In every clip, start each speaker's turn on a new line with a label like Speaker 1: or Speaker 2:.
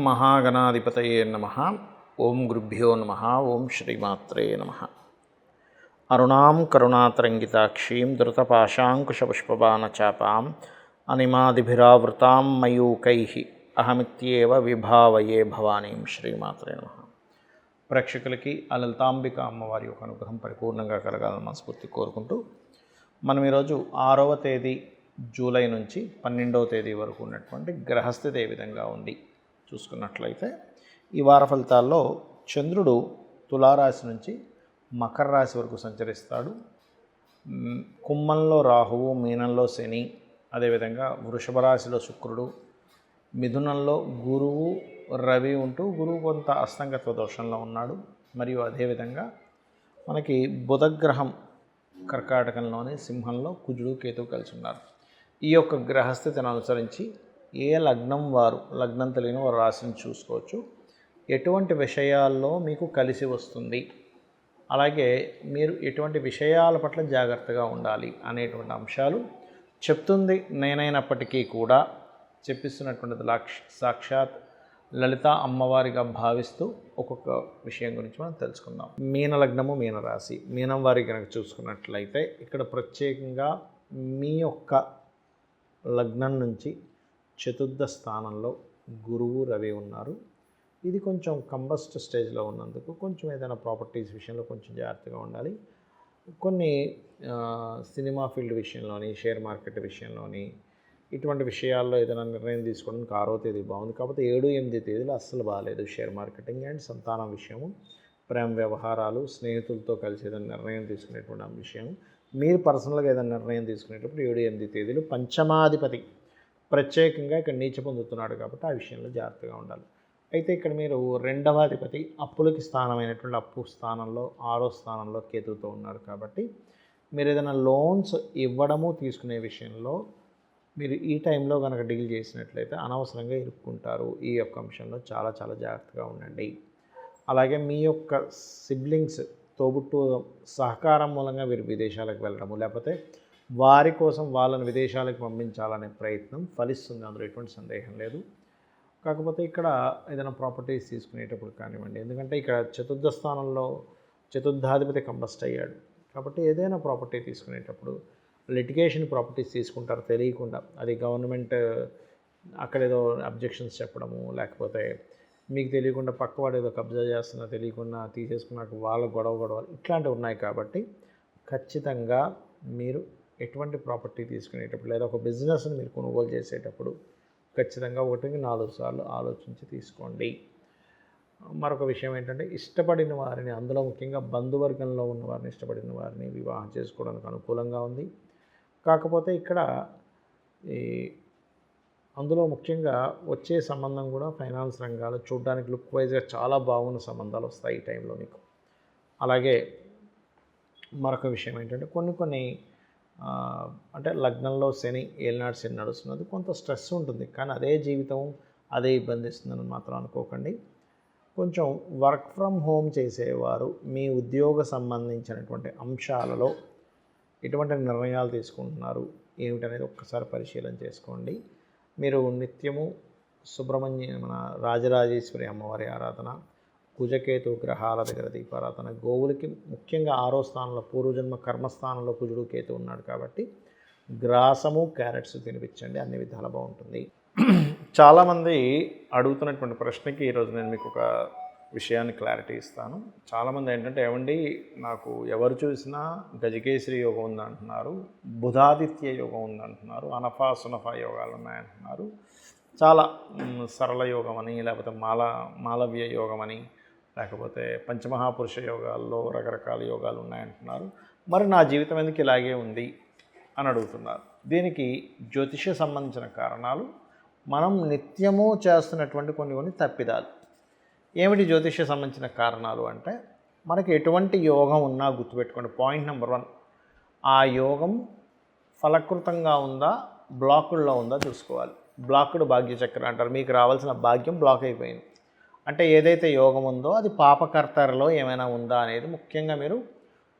Speaker 1: మహాగణాధిపతయే నమః. ఓం గురుభ్యో నమః. ఓం శ్రీమాత్రే నమః. అరుణాం కరుణాతరంగితాక్షీం ధృతపాశాంకుశపుష్పబాణచాపాం అనిమాదిభిరావృతాం మయూకైః అహమిత్యేవ విభావయే భవానీం. శ్రీమాత్రే నమః. ప్రేక్షకులకి ఆ లలితాంబిక అమ్మవారి యొక్క అనుగ్రహం పరిపూర్ణంగా కలగాలని మనస్ఫూర్తి కోరుకుంటూ మనం ఈరోజు 6వ తేదీ జూలై నుంచి 12వ తేదీ వరకు ఉన్నటువంటి గ్రహస్థితి ఏ విధంగా ఉంది చూసుకున్నట్లయితే, ఈ వార ఫలితాల్లో చంద్రుడు తులారాశి నుంచి మకర రాశి వరకు సంచరిస్తాడు. కుంభంలో రాహువు, మీనంలో శని, అదేవిధంగా వృషభ రాశిలో శుక్రుడు, మిథునంలో గురువు, రవి ఉంటూ గురువు కొంత అస్తంగత్వ దోషంలో ఉన్నాడు. మరియు అదేవిధంగా మనకి బుధగ్రహం కర్కాటకంలోని సింహంలో కుజుడు, కేతువు కలిసి ఉన్నారు. ఈ యొక్క గ్రహస్థితిని అనుసరించి ఏ లగ్నం వారు, లగ్నం తెలియని వారు రాశిని చూసుకోవచ్చు. ఎటువంటి విషయాల్లో మీకు కలిసి వస్తుంది, అలాగే మీరు ఎటువంటి విషయాల పట్ల జాగ్రత్తగా ఉండాలి అనేటువంటి అంశాలు చెప్తుంది నేనైనప్పటికీ కూడా చెప్పిస్తున్నటువంటిది సాక్షాత్ లలిత అమ్మవారిగా భావిస్తూ ఒక్కొక్క విషయం గురించి మనం తెలుసుకుందాం. మీన లగ్నము, మీనరాశి, మీనం వారి కనుక చూసుకున్నట్లయితే ఇక్కడ ప్రత్యేకంగా మీ యొక్క లగ్నం నుంచి చతుర్థ స్థానంలో గురువు, రవి ఉన్నారు. ఇది కొంచెం కంబస్ట్ స్టేజ్లో ఉన్నందుకు కొంచెం ఏదైనా ప్రాపర్టీస్ విషయంలో కొంచెం జాగ్రత్తగా ఉండాలి. కొన్ని సినిమా ఫీల్డ్ విషయంలోని, షేర్ మార్కెట్ విషయంలోని, ఇటువంటి విషయాల్లో ఏదైనా నిర్ణయం తీసుకోవడానికి 6వ తేదీ బాగుంది. కాకపోతే 7, 8 తేదీలు అస్సలు బాగాలేదు. షేర్ మార్కెటింగ్ అండ్ సంతానం విషయము, ప్రేమ వ్యవహారాలు, స్నేహితులతో కలిసి ఏదైనా నిర్ణయం తీసుకునేటువంటి విషయం, మీరు పర్సనల్గా ఏదైనా నిర్ణయం తీసుకునేటప్పుడు 7, 8 తేదీలు. పంచమాధిపతి ప్రత్యేకంగా ఇక్కడ నీచ పొందుతున్నాడు కాబట్టి ఆ విషయంలో జాగ్రత్తగా ఉండాలి. అయితే ఇక్కడ మీరు 2వ అధిపతి అప్పులకి స్థానమైనటువంటి అప్పు స్థానంలో 6వ స్థానంలో కేతువుతో ఉన్నారు కాబట్టి మీరు ఏదైనా లోన్స్ ఇవ్వడము, తీసుకునే విషయంలో మీరు ఈ టైంలో కనుక డీల్ చేసినట్లయితే అనవసరంగా ఇరుక్కుంటారు. ఈ యొక్క అంశంలో చాలా చాలా జాగ్రత్తగా ఉండండి. అలాగే మీ యొక్క సిబ్లింగ్స్, తోబుట్టు సహకారం మూలంగా మీరు విదేశాలకు వెళ్ళడము, లేకపోతే వారి కోసం వాళ్ళని విదేశాలకు పంపించాలనే ప్రయత్నం ఫలిస్తుంది, అందులో ఎటువంటి సందేహం లేదు. కాకపోతే ఇక్కడ ఏదైనా ప్రాపర్టీస్ తీసుకునేటప్పుడు కానివ్వండి, ఎందుకంటే ఇక్కడ చతుర్థ స్థానంలో చతుర్థాధిపతి కంబస్ట్ అయ్యాడు కాబట్టి ఏదైనా ప్రాపర్టీ తీసుకునేటప్పుడు లిటిగేషన్ ప్రాపర్టీస్ తీసుకుంటారు తెలియకుండా. అది గవర్నమెంట్ అక్కడ ఏదో అబ్జెక్షన్స్ చెప్పడము, లేకపోతే మీకు తెలియకుండా పక్కవాడు ఏదో కబ్జా చేస్తున్నా తెలియకుండా తీసేసుకున్నాక వాళ్ళ గొడవ ఇట్లాంటివి ఉన్నాయి. కాబట్టి ఖచ్చితంగా మీరు ఎటువంటి ప్రాపర్టీ తీసుకునేటప్పుడు లేదా ఒక బిజినెస్ని మీరు కొనుగోలు చేసేటప్పుడు ఖచ్చితంగా 1కి 4 సార్లు ఆలోచించి తీసుకోండి. మరొక విషయం ఏంటంటే, ఇష్టపడిన వారిని, అందులో ముఖ్యంగా బంధువర్గంలో ఉన్న వారిని, ఇష్టపడిన వారిని వివాహం చేసుకోవడానికి అనుకూలంగా ఉంది. కాకపోతే ఇక్కడ అందులో ముఖ్యంగా వచ్చే సంబంధం కూడా ఫైనాన్స్ రంగాలు చూడడానికి లుక్ వైజ్గా చాలా బాగున్న సంబంధాలు వస్తాయి ఈ టైంలో మీకు. అలాగే మరొక విషయం ఏంటంటే, కొన్ని అంటే లగ్నంలో శని, ఏలినాడు శని నడుస్తున్నది, కొంత స్ట్రెస్ ఉంటుంది. కానీ అదే జీవితం అదే ఇబ్బంది ఇస్తుందని మాత్రం అనుకోకండి. కొంచెం వర్క్ ఫ్రమ్ హోమ్ చేసేవారు మీ ఉద్యోగ సంబంధించినటువంటి అంశాలలో ఎటువంటి నిర్ణయాలు తీసుకుంటున్నారు ఏమిటనేది ఒక్కసారి పరిశీలన చేసుకోండి. మీరు నిత్యము మన రాజరాజేశ్వరి అమ్మవారి ఆరాధన, కుజకేతు గ్రహాల దగ్గర దీపారాధన, గోవులకి ముఖ్యంగా 6వ స్థానంలో పూర్వజన్మ కర్మస్థానంలో కుజుడు, కేతు ఉన్నాడు కాబట్టి గ్రాసము, క్యారెట్స్ తినిపించండి, అన్ని విధాలు బాగుంటుంది. చాలామంది అడుగుతున్నటువంటి ప్రశ్నకి ఈరోజు నేను మీకు ఒక విషయాన్ని క్లారిటీ ఇస్తాను. చాలామంది ఏంటంటే, ఏమండి నాకు ఎవరు చూసినా గజకేశ్వరి యోగం ఉందంటున్నారు, బుధాదిత్య యోగం ఉందంటున్నారు, అనఫా సునఫా యోగాలు ఉన్నాయంటున్నారు, చాలా సరళ యోగం అని, లేకపోతే మాలవ్య యోగం అని, లేకపోతే పంచమహాపురుష యోగాల్లో రకరకాల యోగాలు ఉన్నాయంటున్నారు. మరి నా జీవితం ఎందుకు ఇలాగే ఉంది అని అడుగుతున్నారు. దీనికి జ్యోతిష సంబంధించిన కారణాలు, మనం నిత్యము చేస్తున్నటువంటి కొన్ని తప్పిదాలు. ఏమిటి జ్యోతిష సంబంధించిన కారణాలు అంటే, మనకి ఎటువంటి యోగం ఉన్నా గుర్తుపెట్టుకోండి. పాయింట్ నెంబర్ 1, ఆ యోగం ఫలకృతంగా ఉందా, బ్లాకుల్లో ఉందా చూసుకోవాలి. బ్లాక్డ్ భాగ్యచక్రం అంటారు. మీకు రావాల్సిన భాగ్యం బ్లాక్ అయిపోయింది అంటే ఏదైతే యోగం ఉందో అది పాపకర్తరలో ఏమైనా ఉందా అనేది ముఖ్యంగా మీరు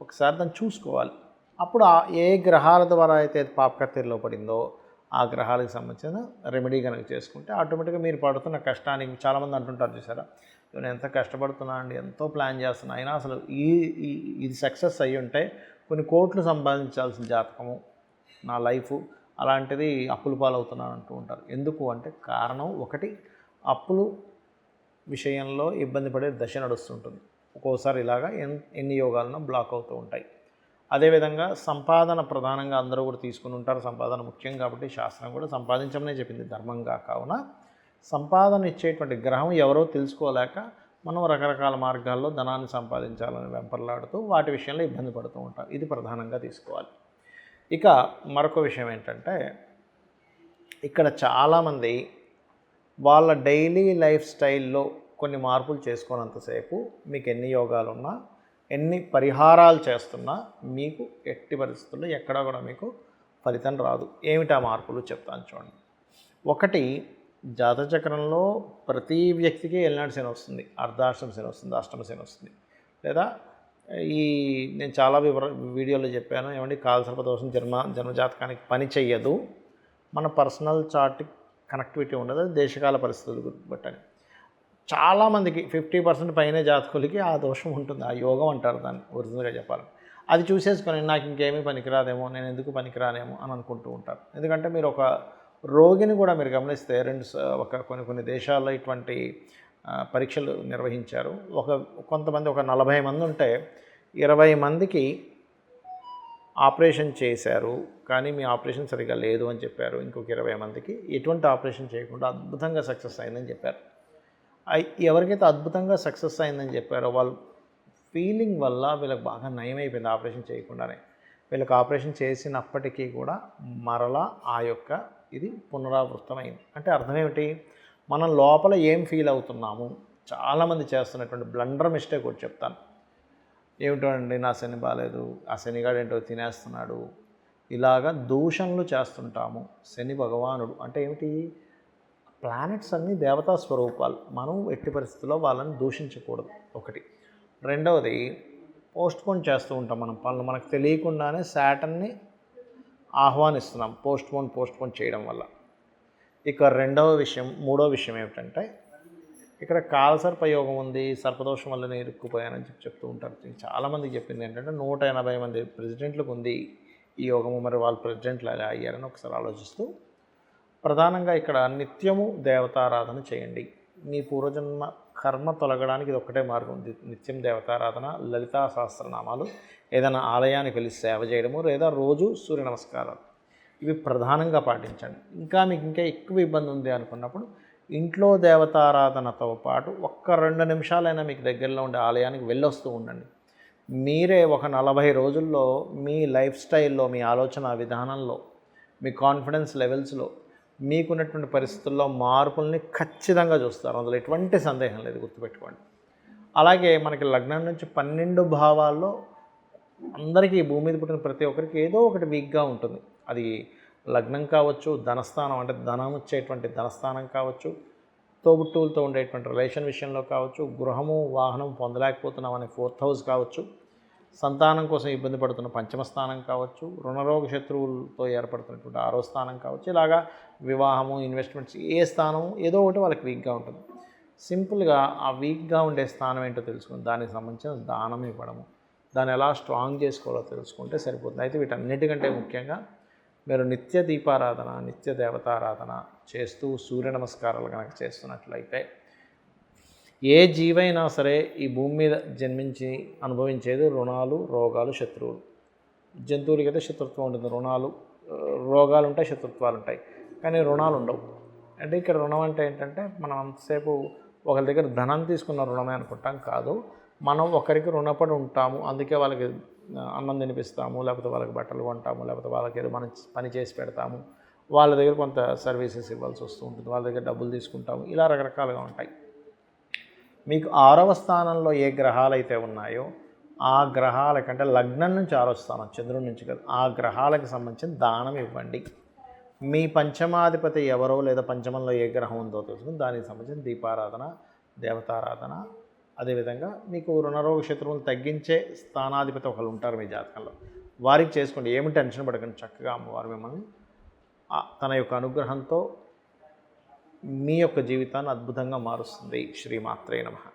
Speaker 1: ఒకసారి దాన్ని చూసుకోవాలి. అప్పుడు ఏ గ్రహాల ద్వారా అయితే పాపకర్తరలో పడిందో ఆ గ్రహాలకు సంబంధించిన రెమెడీ కనుక చేసుకుంటే ఆటోమేటిక్గా మీరు పడుతున్న కష్టానికి చాలామంది అంటుంటారు చూసారా, నేను ఎంత కష్టపడుతున్నా అండి, ఎంతో ప్లాన్ చేస్తున్నా, అయినా అసలు ఇది సక్సెస్ అయ్యి ఉంటే కొన్ని కోట్లు సంపాదించాల్సిన జాతకము నా లైఫ్, అలాంటిది అప్పుల పాలవుతున్నాను అంటూ ఉంటారు. ఎందుకు అంటే కారణం ఒకటి, అప్పులు విషయంలో ఇబ్బంది పడే దశ నడుస్తుంటుంది. ఒక్కోసారి ఇలాగా ఎన్ని యోగాలను బ్లాక్ అవుతూ ఉంటాయి. అదేవిధంగా సంపాదన ప్రధానంగా అందరూ కూడా తీసుకుని ఉంటారు. సంపాదన ముఖ్యం కాబట్టి శాస్త్రం కూడా సంపాదించమనే చెప్పింది ధర్మంగా. కావున సంపాదన ఇచ్చేటువంటి గ్రహం ఎవరో తెలుసుకోలేక మనం రకరకాల మార్గాల్లో ధనాన్ని సంపాదించాలని వెంపర్లాడుతూ వాటి విషయంలో ఇబ్బంది పడుతూ ఉంటాం. ఇది ప్రధానంగా తీసుకోవాలి. ఇక మరొక విషయం ఏంటంటే, ఇక్కడ చాలామంది వాళ్ళ డైలీ లైఫ్ స్టైల్లో కొన్ని మార్పులు చేసుకోనంతసేపు మీకు ఎన్ని యోగాలున్నా, ఎన్ని పరిహారాలు చేస్తున్నా మీకు ఎట్టి పరిస్థితుల్లో ఎక్కడా కూడా మీకు ఫలితం రాదు. ఏమిటా మార్పులు చెప్తాను చూడండి. ఒకటి, జాతచక్రంలో ప్రతి వ్యక్తికి ఏలినాటి శని వస్తుంది, అర్ధాష్టమ శని వస్తుంది, అష్టమ శని వస్తుంది. లేదా నేను చాలా వీడియోలో చెప్పాను, ఏమంటే కాలసర్ప దోషం జన్మజాతకానికి పని చెయ్యదు, మన పర్సనల్ చార్ట్ కనెక్టివిటీ ఉండదు, దేశకాల పరిస్థితులు బట్టని. చాలామందికి 50% పైనే జాతకులకి ఆ దోషం ఉంటుంది, ఆ యోగం అంటారు దాన్ని ఒరిజినల్గా చెప్పాలి. అది చూసేసుకొని నాకు ఇంకేమీ పనికిరాదేమో, నేను ఎందుకు పనికిరానేమో అని అనుకుంటూ ఉంటారు. ఎందుకంటే మీరు ఒక రోగిని కూడా మీరు గమనిస్తే కొన్ని దేశాల్లో ఇటువంటి పరీక్షలు నిర్వహించారు. కొంతమంది 40 మంది ఉంటే 20 మందికి ఆపరేషన్ చేశారు, కానీ మీ ఆపరేషన్ సరిగా లేదు అని చెప్పారు. ఇంకొక 20 మందికి ఎటువంటి ఆపరేషన్ చేయకుండా అద్భుతంగా సక్సెస్ అయిందని చెప్పారు. ఎవరికైతే అద్భుతంగా సక్సెస్ అయిందని చెప్పారో వాళ్ళ ఫీలింగ్ వల్ల వీళ్ళకి బాగా నయమైపోయింది ఆపరేషన్ చేయకుండానే. వీళ్ళకి ఆపరేషన్ చేసినప్పటికీ కూడా మరలా ఇది పునరావృతమైంది. అంటే అర్థం ఏమిటి, మనం లోపల ఏం ఫీల్ అవుతున్నాము. చాలామంది చేస్తున్నటువంటి బ్లండర్ మిస్టేక్ ఒకటి చెప్తాను. ఏమిటో అండి, నా శని బాగాలేదు, ఆ శనిగాడు ఏంటో తినేస్తున్నాడు, ఇలాగా దూషణలు చేస్తుంటాము. శని భగవానుడు అంటే ఏమిటి, ప్లానెట్స్ అన్నీ దేవతా స్వరూపాలు, మనం ఎట్టి పరిస్థితుల్లో వాళ్ళని దూషించకూడదు ఒకటి. రెండవది, పోస్ట్పోన్ చేస్తూ ఉంటాం మనం పనులు, మనకు తెలియకుండానే శాటర్న్ని ఆహ్వానిస్తున్నాం పోస్ట్పోన్ చేయడం వల్ల. ఇక మూడో విషయం ఏమిటంటే, ఇక్కడ కాలసర్ప యోగం ఉంది, సర్పదోషం వల్ల నేను ఇరుక్కుపోయానని చెప్తూ ఉంటారు. చాలామందికి చెప్పింది ఏంటంటే 180 మంది ప్రెసిడెంట్లకు ఉంది ఈ యోగము, మరి వాళ్ళు ప్రెసిడెంట్లు ఎలా అయ్యారని ఒకసారి ఆలోచిస్తూ, ప్రధానంగా ఇక్కడ నిత్యము దేవతారాధన చేయండి. మీ పూర్వజన్మ కర్మ తొలగడానికి ఇది ఒక్కటే మార్గం. నిత్యం దేవతారాధన, లలితా సహస్రనామాలు, ఏదైనా ఆలయానికి వెళ్ళి సేవ చేయడము, లేదా రోజు సూర్య నమస్కారాలు, ఇవి ప్రధానంగా పాటించండి. మీకు ఎక్కువ ఇబ్బంది ఉంది అనుకున్నప్పుడు ఇంట్లో దేవతారాధనతో పాటు 1-2 నిమిషాలైనా మీకు దగ్గరలో ఉండే ఆలయానికి వెళ్ళొస్తూ ఉండండి. మీరే ఒక 40 రోజుల్లో మీ లైఫ్ స్టైల్లో, మీ ఆలోచన విధానంలో, మీ కాన్ఫిడెన్స్ లెవెల్స్లో, మీకున్నటువంటి పరిస్థితుల్లో మార్పుల్ని ఖచ్చితంగా చూస్తారు. అందులో ఎటువంటి సందేహం లేదు, గుర్తుపెట్టుకోండి. అలాగే మనకి లగ్నం నుంచి 12 భావాల్లో అందరికీ, భూమి మీద పుట్టిన ప్రతి ఒక్కరికి ఏదో ఒకటి వీక్గా ఉంటుంది. అది లగ్నం కావచ్చు, ధనస్థానం అంటే ధనం వచ్చేటువంటి ధనస్థానం కావచ్చు, తోబుట్టువులతో ఉండేటువంటి రిలేషన్ విషయంలో కావచ్చు, గృహము వాహనం పొందలేకపోతున్నాం అనే 4th హౌస్ కావచ్చు, సంతానం కోసం ఇబ్బంది పడుతున్న 5వ స్థానం కావచ్చు, రుణరోగ శత్రువులతో ఏర్పడుతున్నటువంటి 6వ స్థానం కావచ్చు. ఇలాగా వివాహము, ఇన్వెస్ట్మెంట్స్, ఏ స్థానం ఏదో ఒకటి వాళ్ళకి వీక్గా ఉంటుంది. సింపుల్గా ఆ వీక్గా ఉండే స్థానం ఏంటో తెలుసుకుని దానికి సంబంధించిన దానం ఇవ్వడము, దాన్ని ఎలా స్ట్రాంగ్ చేసుకోవాలో తెలుసుకుంటే సరిపోతుంది. అయితే వీటన్నిటికంటే ముఖ్యంగా మీరు నిత్య దీపారాధన, నిత్య దేవతారాధన చేస్తూ సూర్య నమస్కారాలు కనుక చేస్తున్నట్లయితే, ఏ జీవైనా సరే ఈ భూమి మీద జన్మించి అనుభవించేది రుణాలు, రోగాలు, శత్రువులు. జంతువులకైతే శత్రుత్వం ఉంటుంది, రోగాలు ఉంటాయి, శత్రుత్వాలు ఉంటాయి, కానీ రుణాలు ఉండవు. అంటే ఇక్కడ రుణం అంటే ఏంటంటే, మనం అంతసేపు ఒకరి దగ్గర ధనం తీసుకున్న రుణమే అనుకుంటాం, కాదు. మనం ఒకరికి రుణపడి ఉంటాము, అందుకే వాళ్ళకి అన్నం తినిపిస్తాము, లేకపోతే వాళ్ళకి బట్టలు కొంటాము, లేకపోతే వాళ్ళకి ఏదో మనం పని చేసి పెడతాము, వాళ్ళ దగ్గర కొంత సర్వీసెస్ ఇవ్వాల్సి వస్తూ ఉంటుంది, వాళ్ళ దగ్గర డబ్బులు తీసుకుంటాము, ఇలా రకరకాలుగా ఉంటాయి. మీకు 6వ స్థానంలో ఏ గ్రహాలు అయితే ఉన్నాయో ఆ గ్రహాల కంటే లగ్నం నుంచి 6వ స్థానం, చంద్రుడి నుంచి కదా, ఆ గ్రహాలకు సంబంధించిన దానం ఇవ్వండి. మీ పంచమాధిపతి ఎవరో లేదా పంచమంలో ఏ గ్రహం ఉందో తెలుసుకుని దానికి సంబంధించిన దీపారాధన, దేవతారాధన, అదేవిధంగా మీకు రుణరోగ శత్రువులు తగ్గించే స్థానాధిపతి ఒకళ్ళు ఉంటారు మీ జాతకంలో, వారికి చేసుకోండి. ఏమి టెన్షన్ పడకండి, చక్కగా అమ్మవారు మిమ్మల్ని తన యొక్క అనుగ్రహంతో మీ యొక్క జీవితాన్ని అద్భుతంగా మారుస్తుంది. శ్రీమాత్రే నమః.